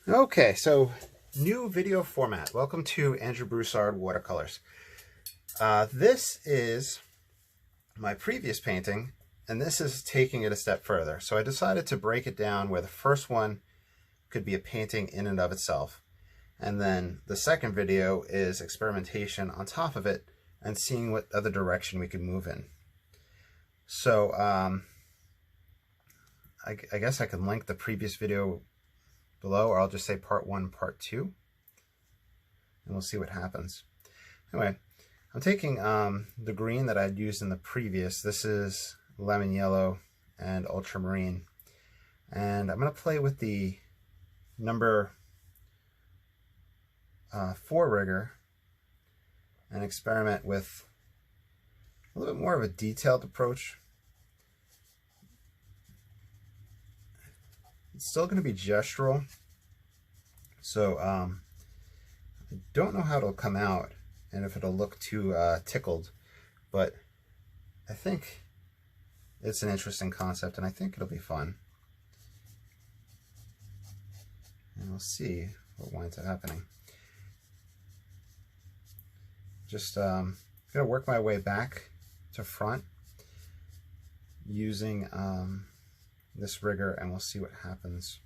Okay, so new video format. Welcome to Andrew Broussard Watercolors. This is my previous painting, and this is taking it a step further. So I decided to break it down where the first one could be a painting in and of itself. And then the second video is experimentation on top of it and seeing what other direction we could move in. So I guess I can link the previous video below, or I'll just say part 1, part 2, and we'll see what happens. Anyway, I'm taking the green that I'd used in the previous. This is lemon yellow and ultramarine, and I'm going to play with the number 4 rigger and experiment with a little bit more of a detailed approach. It's still going to be gestural, so I don't know how it'll come out and if it'll look too tickled, but I think it's an interesting concept and I think it'll be fun. And we'll see what winds up happening. Just going to work my way back to front using this rigger, and we'll see what happens.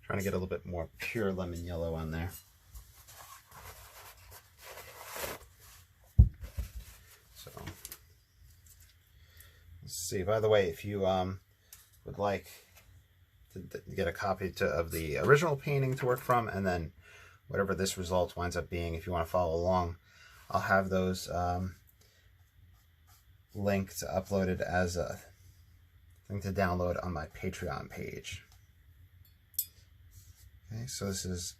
Trying to get a little bit more pure lemon yellow on there. So let's see. By the way, if you would like to get a copy of the original painting to work from, and then whatever this result winds up being, if you want to follow along, I'll have those linked, uploaded as a thing to download on my Patreon page. Okay, so this is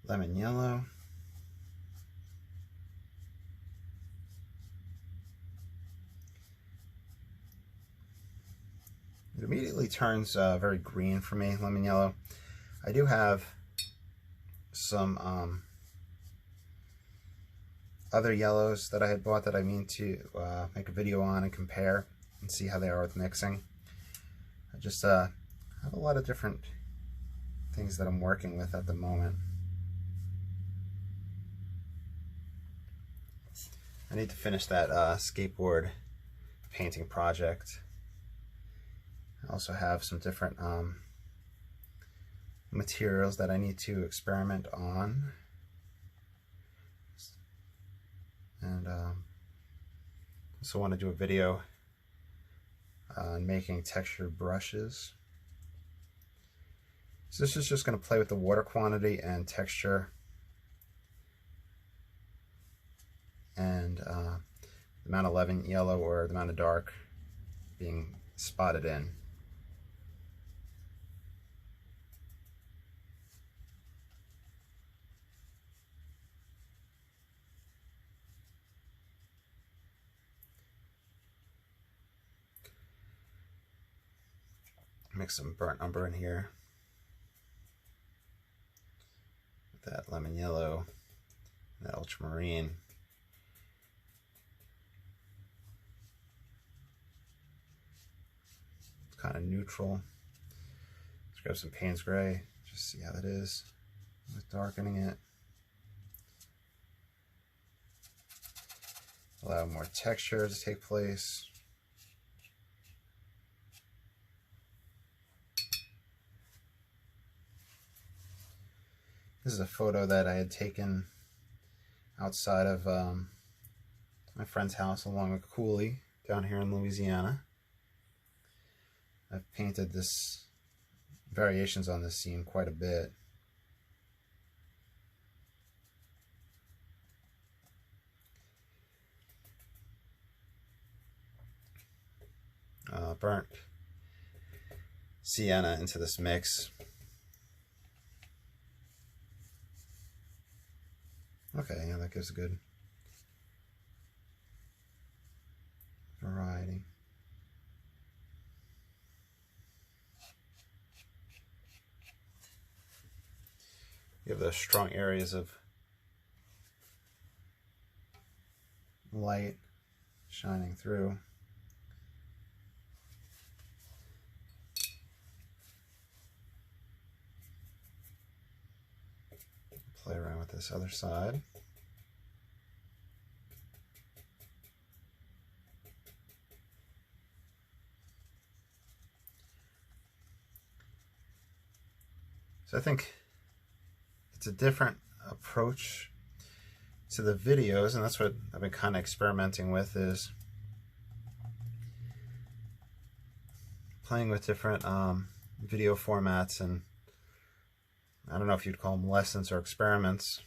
lemon yellow. It immediately turns very green for me, lemon yellow. I do have some other yellows that I had bought that I mean to make a video on and compare and see how they are with mixing. I just have a lot of different things that I'm working with at the moment. I need to finish that skateboard painting project. I also have some different materials that I need to experiment on. And also want to do a video on making textured brushes. So this is just going to play with the water quantity and texture and the amount of lemon yellow or the amount of dark being spotted in. Mix some burnt umber in here with that lemon yellow and that ultramarine. It's kind of neutral. Let's grab some Payne's Gray, just see how that is with darkening it. Allow more texture to take place. This is a photo that I had taken outside of my friend's house along a coulee down here in Louisiana. I've painted this variations on this scene quite a bit. Burnt sienna into this mix. Okay, yeah, that gives a good variety. You have those strong areas of light shining through. this other side. So I think it's a different approach to the videos, and that's what I've been kind of experimenting with, is playing with different video formats, and I don't know if you'd call them lessons or experiments.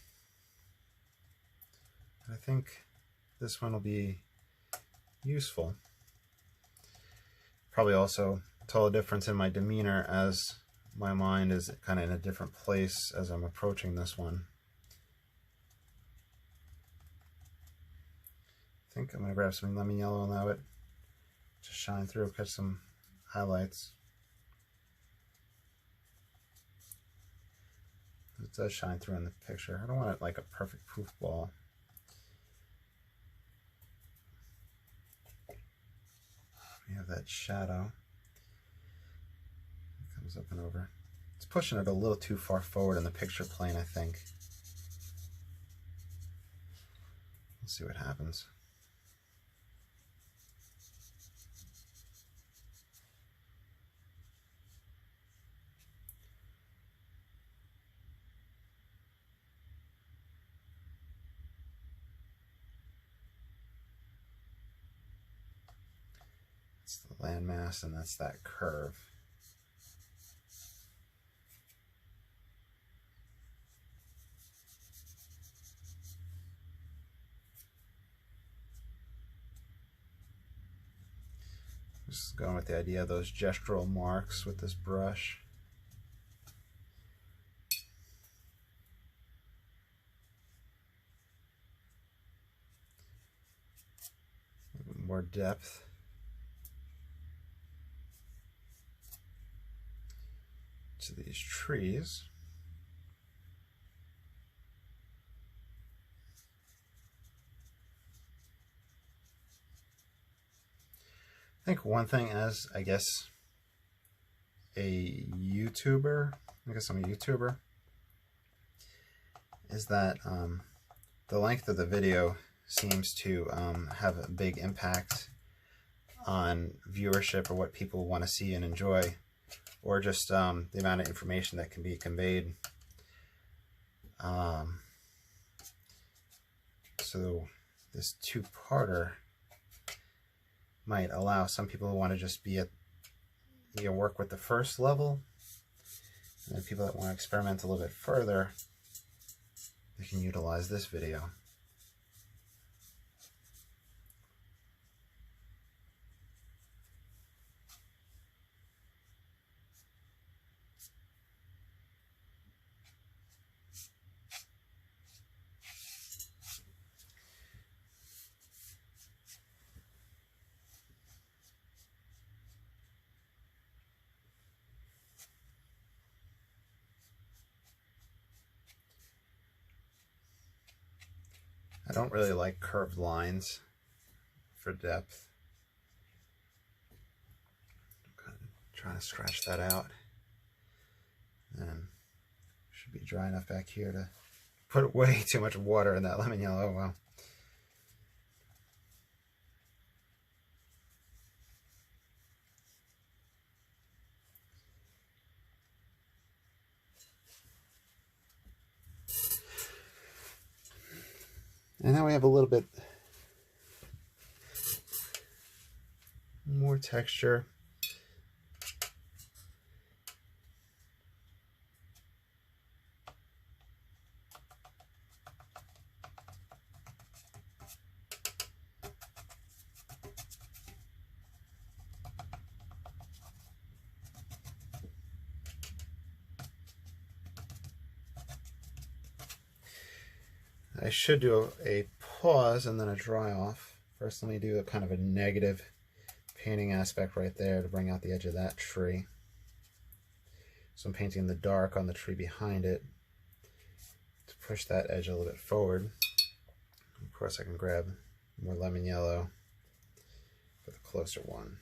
I think this one will be useful. Probably also tell a difference in my demeanor as my mind is kind of in a different place as I'm approaching this one. I think I'm going to grab some lemon yellow and allow it to shine through, catch some highlights. It does shine through in the picture. I don't want it like a perfect proof ball. We have that shadow. It comes up and over. It's pushing it a little too far forward in the picture plane, I think. Let's see what happens. It's the landmass, and that's that curve. Just going with the idea of those gestural marks with this brush. A little bit more depth. To these trees. I think one thing, as I guess a YouTuber, I guess I'm a YouTuber, is that the length of the video seems to have a big impact on viewership or what people want to see and enjoy, or just the amount of information that can be conveyed. So this two-parter might allow some people who want to just be at, work with the first level, and then people that want to experiment a little bit further, they can utilize this video. I don't really like curved lines for depth. I'm kind of trying to scratch that out. And should be dry enough back here to put way too much water in that lemon yellow. Oh, well. And now we have a little bit more texture. I should do a pause and then a dry off. First, let me do a kind of a negative painting aspect right there to bring out the edge of that tree. So I'm painting in the dark on the tree behind it to push that edge a little bit forward. Of course, I can grab more lemon yellow for the closer one.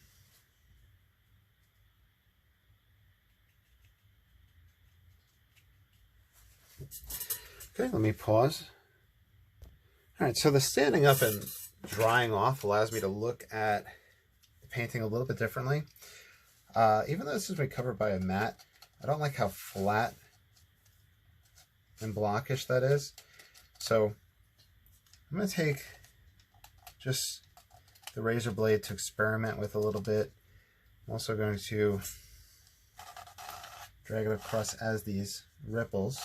Okay, let me pause. All right, so the standing up and drying off allows me to look at the painting a little bit differently. Even though this has been covered by a matte, I don't like how flat and blockish that is. So I'm going to take just the razor blade to experiment with a little bit. I'm also going to drag it across as these ripples.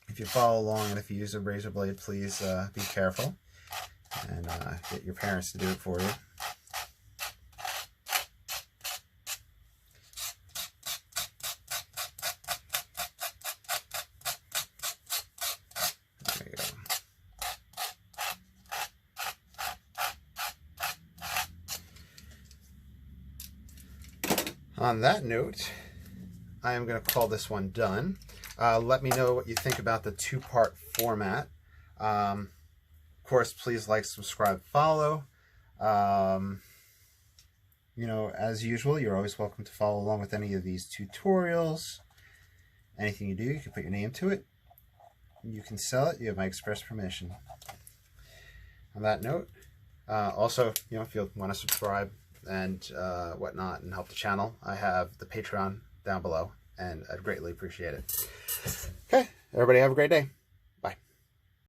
If you follow along and if you use a razor blade, please be careful and get your parents to do it for you. There you go. On that note, I am going to call this one done. Let me know what you think about the two-part format. Of course, please like, subscribe, follow. You know, as usual, you're always welcome to follow along with any of these tutorials. Anything you do, you can put your name to it. You can sell it. You have my express permission. On that note, also, you know, if you want to subscribe and whatnot and help the channel, I have the Patreon down below, and I'd greatly appreciate it. Okay, everybody have a great day.